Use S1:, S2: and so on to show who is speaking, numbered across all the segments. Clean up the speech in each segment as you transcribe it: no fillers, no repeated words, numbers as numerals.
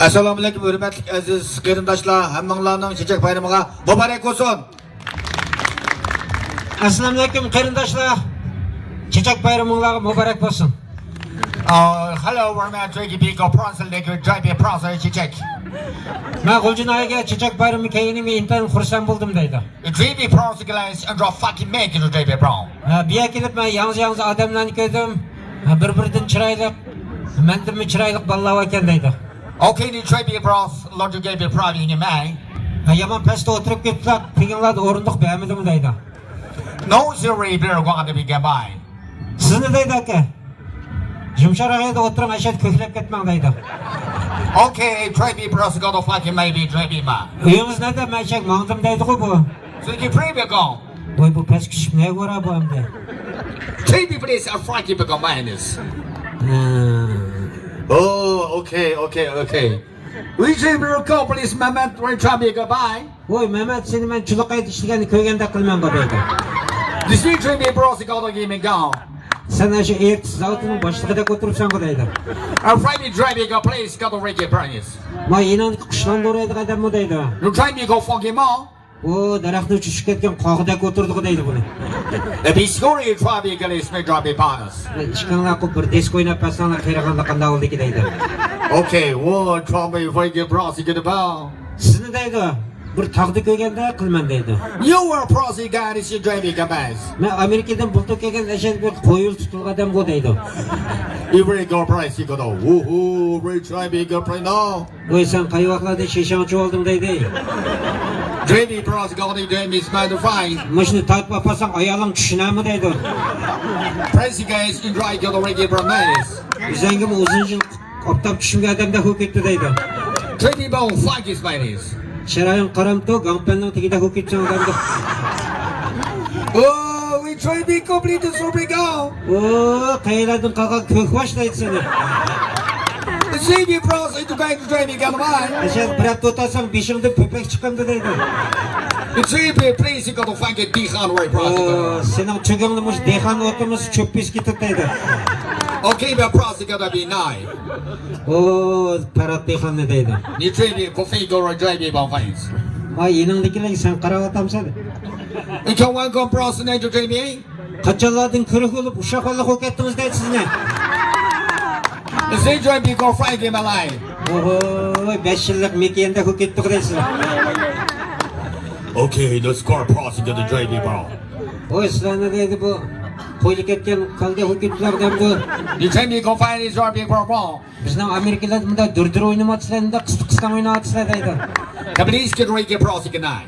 S1: Assalomu alaykum hurmatli aziz qarindoshlar, hammanglarning Chechak bayramiga muborak bo'lsin.
S2: Assalomu alaykum qarindoshlar. Chechak bayramingizga muborak bo'lsin.
S1: Hello, we're not drinking big or bronze like you're driving bronze Chechak.
S2: Men G'uljinoyga Chechak bayrami keyinimi intan xursand bo'ldim deydi.
S1: Drinking bronze guys and draw fucking make you driving bronze.
S2: Bu yerga kelib men yangi odamlarni ko'rdim. Bir-biridan chiroyli, mendimi chiroyli bolalar ekan deydi.
S1: Okay, you driving bronze, Lord you gave me problem in my.
S2: Yomon pastda o'tirib ketdilar, piyinglarda o'rindiq bermadim deydi.
S1: No zero beer going to be goodbye.
S2: Sizni deydi aka. Yumsharoq yerda o'tirib ashad ko'klab ketmang deydi.
S1: Okay, driving bronze go to fucking maybe driving ma.
S2: Uyingiz nada mashak mangdim deydi-ku bu.
S1: So you pray be go.
S2: Voy bu past kishib ne ko'ra bu endi.
S1: Driving place a fucking big minus. Oh, okay. We say we're companies, Mehmet, we're trying to goodbye.
S2: Voy Mehmet seni men chuluq aytishligini ko'rganda qilmang deydi.
S1: This is trying to bros go to game go.
S2: Sen shu ertsi zavodining boshlig'ida o'tiribsan deydi.
S1: I'm Friday driving a place got to rake price.
S2: Men inon qishloqda o'raydigan odam deydi.
S1: You're trying to go fucking mall?
S2: O daraxtni uchishib ketgan qog'ida o'tirdik deydi buni.
S1: The Biscori traffic is me dropping pass.
S2: Chiqanlar qilib bir disk o'ynab passanlar qirag'anda qanday o'ldiki deydi.
S1: Okay, what trouble if I get bros get the ball?
S2: Sizni deydi. Bir tog'da ko'rganda qilman deydi.
S1: You were prosy guy is driving a pass.
S2: Men Amerikadan bulta kelgan ashad bir qo'yil tutilgan odam bu deydi.
S1: You really go price you go to woohoo, we try big up right now.
S2: Voy sen qay vaqtlarda shishonchi olding deydi.
S1: Driving bros go to them is my fine.
S2: Mashni tayib olsang ayoling tushunami deydi.
S1: Pressy guys in drive go to rake price.
S2: Bizangim o'zing qoptab tushungan odamda ho'ketdi deydi.
S1: Driving ball fuck is my is.
S2: Sharoyim qaramto gampanning tagida ho'ketsan odamda.
S1: Oh, we try to complete the super go.
S2: O qayerdan qolgan ko'k bosh deydi seni.
S1: The same bros into going to driving go by.
S2: Ashad bir hafta o'tasam beshimda po'pak chiqqandi deydi.
S1: The same place you go to fucking Dihan way bros.
S2: O sening chugingni mush dehon o'timiz cho'pis ketib deydi.
S1: Okay, but bros gotta be nine.
S2: O parat dehonni deydi.
S1: You train me coffee go to driving by fines.
S2: Voy yeningdagilar sen qarab o'tamsan.
S1: You can one go bros and to train me.
S2: Qachonlardan ko'rik bo'lib ushaqo'liq o'qatdingiz deydi sizni.
S1: The same driving go Friday my life.
S2: Oho, 5 yillik mekenda o'qatdik deysiz.
S1: Okay, the score bros go to driving bro.
S2: Voy sizlarni deydi bu qo'yilib ketgan qolgan o'qitlardan bu.
S1: You train me go find is driving bro.
S2: Bizning Amerikalarda bunda durdur o'ynamoqchilarida qisqa-qisqa o'ynamoqchilar deydi.
S1: Companies can rake bros can nine.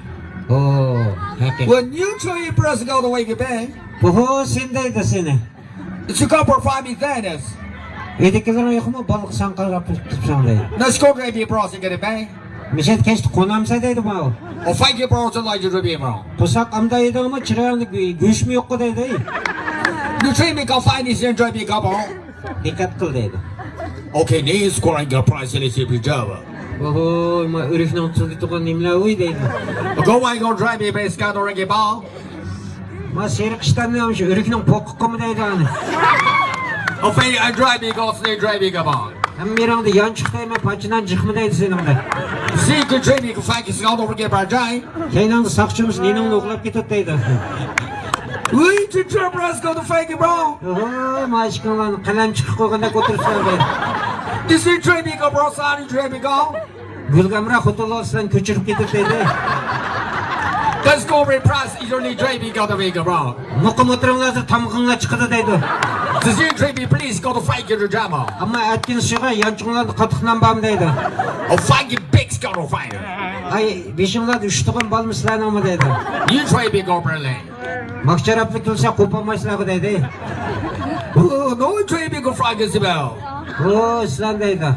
S2: Oh, haqiqat.
S1: When you try your bros go to wake back.
S2: Oho, sen deydi seni.
S1: It's a couple of 5 minutes.
S2: Edikilar yo'qmi? Baliq sanqarab turibsan deydi.
S1: No score driving bros get it back.
S2: Mishat kechdi qo'namsa deydi bu.
S1: Or fight your bros like you driving bro.
S2: Qo'saq amda edimi, chiroyli go'shtmi yo'q deydi.
S1: You train me go find is driving go bro.
S2: Diqqat qil deydi.
S1: Okay, nee scoring a price in the Java.
S2: Oho, ma o'rikning tilida turgan nimlar o'y deydi.
S1: Go on go drive me base got or a ball.
S2: Ma seriqishdan ham shu o'rikning poqiqimi deydi ani.
S1: Okay, I drive me go stay driving a ball.
S2: Hammerangda yanchiqdaymi, pachidan jiqmi deydi seningda.
S1: See good training go fight is got over get by giant.
S2: Keyin saqchimiz neningni o'qlab ketadi deydi.
S1: We to bros go to fight bro.
S2: Oho, mashqalarni qalam chiqib qo'yganda o'tiribsan deydi.
S1: This is training go bro sani driving go.
S2: Gulgamra xotolosdan ko'chirib ketadi deydi.
S1: Let's go repress is only driving go to make bro.
S2: Muqim o'tiringlarda tamg'inga chiqadi deydi.
S1: This is training please go to fight your drama.
S2: Ammo aytgan shiga yanchiqlarni qatiqlanbam deydi.
S1: Or fight your big go to fight.
S2: Ay, beshinglarda 3 tug'an bo'lmislarmi deydi.
S1: You try big go Berlin.
S2: Maqcharabli qilsa qo'polmaysizlar deydi.
S1: Oh, no training go fight is bell.
S2: O, sizlar deydi.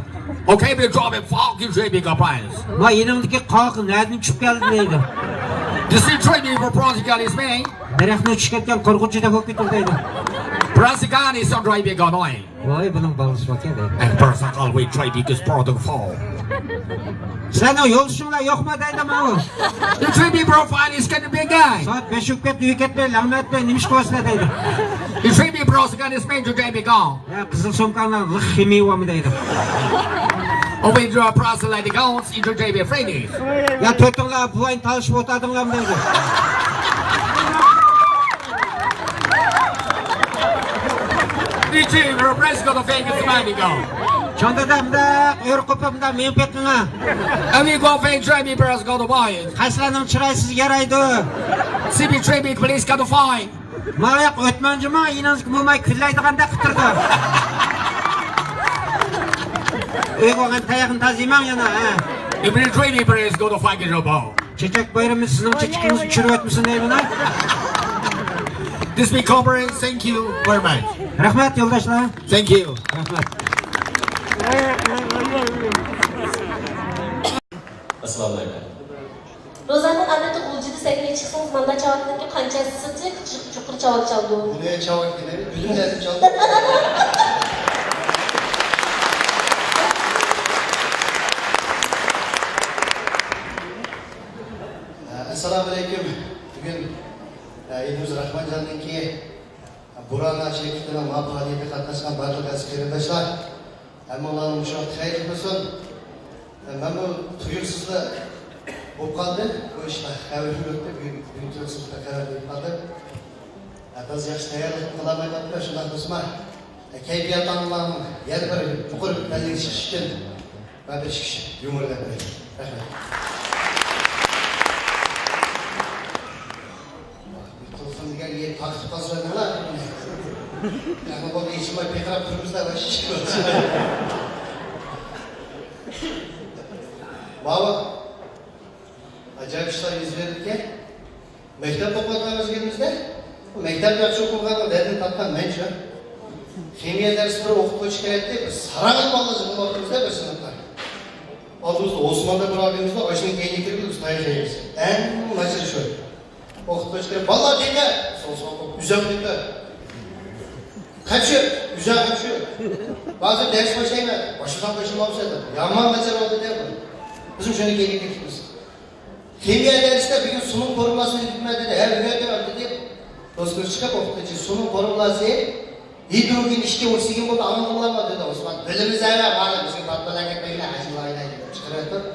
S1: Okay, we drop it fucking training go price.
S2: Ma yeningdagi qoq nadin tushib keldi deydi.
S1: This is training for Prosigan is me.
S2: Daraxtni tushib ketgan qo'rquvchida bo'lib ketdi deydi.
S1: Prosigan is on driving go noy.
S2: Voy, buning balasi bor deydi.
S1: And Prosigan we try because product fall.
S2: Sizlarning yo'lishinglar yo'qmi deydi mana.
S1: The training profile is getting big guy.
S2: Soat 5 o'p ketdi, uy ketmay, la'natday nima ish qilasizlar deydi.
S1: The training Prosigan is made to driving go.
S2: Ya qizil so'mkani ximiyami deydi.
S1: Overdrive process like the goals into JB Freddy.
S2: Ya to'rtinglar buvang talishib o'tadinglarmi deydi.
S1: Retriever, press go to Vegas, mighty go.
S2: Chondadamda, qo'rqibimda men petninglar.
S1: And we go fake JB press go to Wyatt.
S2: Qaysilarim chiroysiz yaraydi.
S1: CB JB police go to find.
S2: Mana o'tmanjima, inanski bo'lmay kullaydiganda qitirdi. Uyg'ongan tayog'ini taziyman yana, ha.
S1: If the JB press go to find your ball.
S2: Chechak bayrami sizning chechikimiz tushirib o'tmisin deyman.
S1: This big conference, thank you very much.
S2: Rahmat yo'ldoshlar.
S1: Thank you.
S2: Rahmat.
S3: Assalomu alaykum.
S4: Ro'zani albatta g'uljida sakrab chiqsangiz, manda chavaklarga qanchasi sizni chuqur chavak chaldi.
S5: Buni chavak keladi, o'zimdan chaldi. Assalomu alaykum. Bugun Elduz Rahmonjonniki Burana Shekildan muvaffaqiyatga qatnashgan barcha qarindoshlar, hammalarning mushot xayr bo'lsin. Men bu tuyursizlar bo'lib qoldi. Bu ishlar xabar o'tdi, bugun tuyursizlar qarar bo'lib qoldi. Biz yaxshi tayyorlik qilmayapmiz, shunday bo'lsa, kayfiyat anlamı yer bir yuqori dalil chiqish uchun men bir chiqish yumorlab qo'yaman. Rahmat. To'g'ri degan yer taqib qolsa nima? Yana bu ishimay peqrab turibmizda va shishib. Baba, ajoyib ishlar yuz berdi. Maktab o'qiyotganimizda, maktab yaxshi o'qigan dardini topgan mencha. Kimyo darsida o'qituvchi kerakda biz sarag'ib qoldik o'qimizda bir sinfda. Oldimizda Osmonda bir abimizda oshning keyinga kirib biz tayyorlaymiz. En mashhur shu. O'qituvchi kerak, "Balla deydi, so'z uzak deydi." Kaçıyor, güzel kaçıyor. Bazı ders başlayma, başından başlamamız dedi. Yaman mesele oldu der bu. Bizim şöyle gelip gittik. Kimya dersinde bir gün sunum korunmasını hükmet dedi. Her üyede var dedi. Dostlar çıkıp okutucu sunum korunması hidrogen işki oksigen oldu anlamlama dedi Osman. Bölümümüz hala var. Bizim patlanan ekmeğiyle acılayla çıkarıyordu.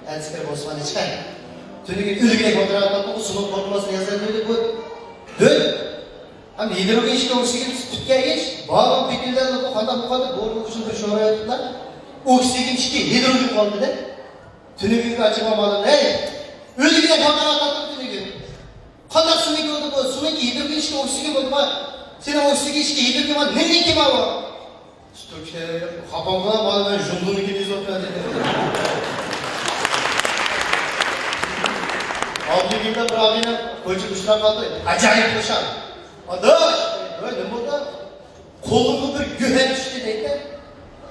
S5: En sıkır Osman'ı çıkar. Tünü gün ülgüne kontrol bu sunum korunmasını yazar dedi bu. Dön. Ama hidrogen işki oksigen tütken geç. Bağlam fikirlerle bu kadar doğru uçunda şu oraya tuttular. Oksigen işki hidrogen kaldı dedi. Tünü gün açıklamalı. Hey! Ülgüne kontrol atlattım tünü gün. Kadar sunu ki oldu bu. Sunu ki hidrogen işki oksigen oldu mu? Senin oksigen işki hidrogen var. Ne ki var bu? Türkçe kapamına bana ben jundunu gidiyiz oturan dedi. Altı günde bir abine koyucu kuşlar kaldı. Acayip kuşlar. Adaş! Böyle burada kolunu bir güven üstü deydi.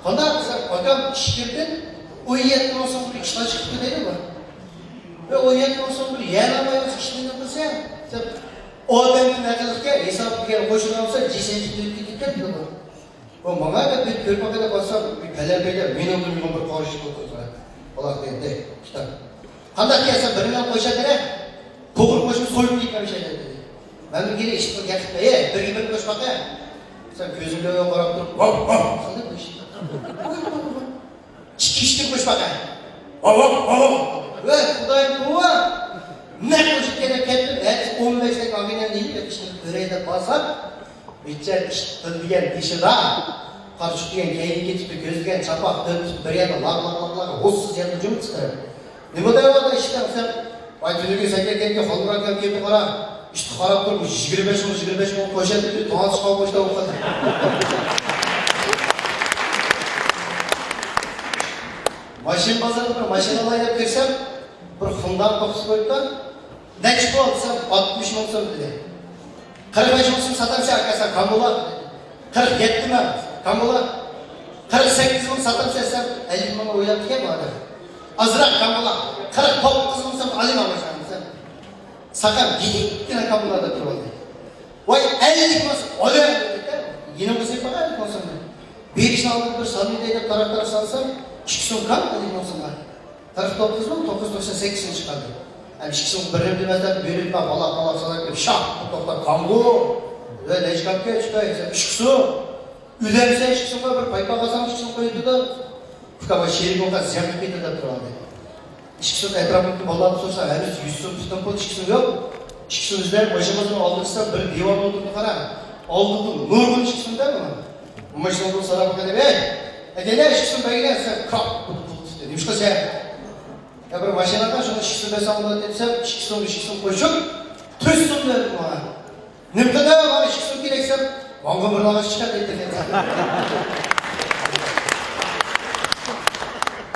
S5: Ondan sonra adam işkirdin. O yiyetten olsa bir işler çıktı dedi mi? Ve o yiyetten olsa bir yer amayız işini yapırsa ya. O adamın necılıkta hesap bir kere koşuna olsa cisenci dikkat ediyor. O bana da bir körpakada bassam bir peler beyler benim bir karışık oldu. Allah dedi. İşte. Hatta ki sen birinden koşadığına kokul koşup soyun yıkamış dedi. Ben bir kere işte gerçekten bir gibi koşmak ya. Sen gözümle öyle karab durup sanır mı işte? Çıkıştın koşmak ya. Ve Kudayım dua. Ne koşup gene kendim. Evet 15'te kavginen değil ya. İşte böreğde basar. Bitçer işte diyen dişi daha. Karşı diyen keyif getip gözügen çapak dönüp böreğde lak hoşsuz yanıcı mı çıkarır? Ne bu da var da işte sen ay tünüge sen geldi halbuki geldi kara işte karab durmuş 25 mi koşadı doğan çıkan boşta okudu. Maşin pazarında maşin alayla girsem bir fundan kokusu koydu. Ne çıktı alsam 60 mı olsun dedi. 45 olsun satamsa arkadaşlar kamula 47 mi kamula 48 mı satamsa sen 50 mi oylap diye mi adam? Azrak kamula 49 mı sen alim alacağım sen. Sakın gidip kapılarda durmadı. Vay 50 mi olsun öyle yine mi sen bakar mı olsun? Bir iş aldım bir saniyede taraftara salsam çıksın kan alim olsun var. 49 mu 998 çıkardı. Yani çıksın birim demezden bölüm var balak salak şak toplar kambu ve leşkapya çıkıyor çıksın. Ülerse çıksın var bir paypa kazanmış çıksın koydu da Fıkaba şehir olsa ziyan etmeydi de durardı. İşkisinin etrafında Allah'ın sorsa henüz 100 so'm tutan pul işkisini yok. İşkisini izler başımızın aldırsa bir divan olduğunu kara. Aldığı nurgun işkisini değil mi? Bu maçın olduğunu sana bakalım. Neler işkisini beğenerse kap pul dedi. Yuşka sen. Ya bir maşinadan şunu işkisini ben sağladı desem işkisini koşup tüssün dedim bana. Nimde de bana işkisini gereksem vanga bir lağış çıkar dedi.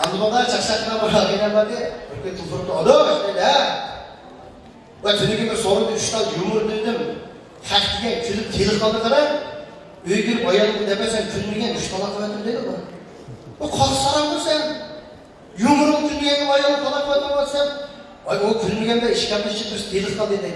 S5: Anlamada çakşakına bırakıyla vardı. Böyle tufurdu. O da işte ha. Ve tünükümü sorundu 3 tane yumur dedim. Haftiye külüp telik kaldı kadar. Öygür bayanımı demesen külmügen 3 tane kıvadım dedi bana. O kalsaramdır sen. Yumurun külmügenin bayanı kalak kıvadım sen. Ay o külmügen de işkemde çıkmış telik kaldı dedi.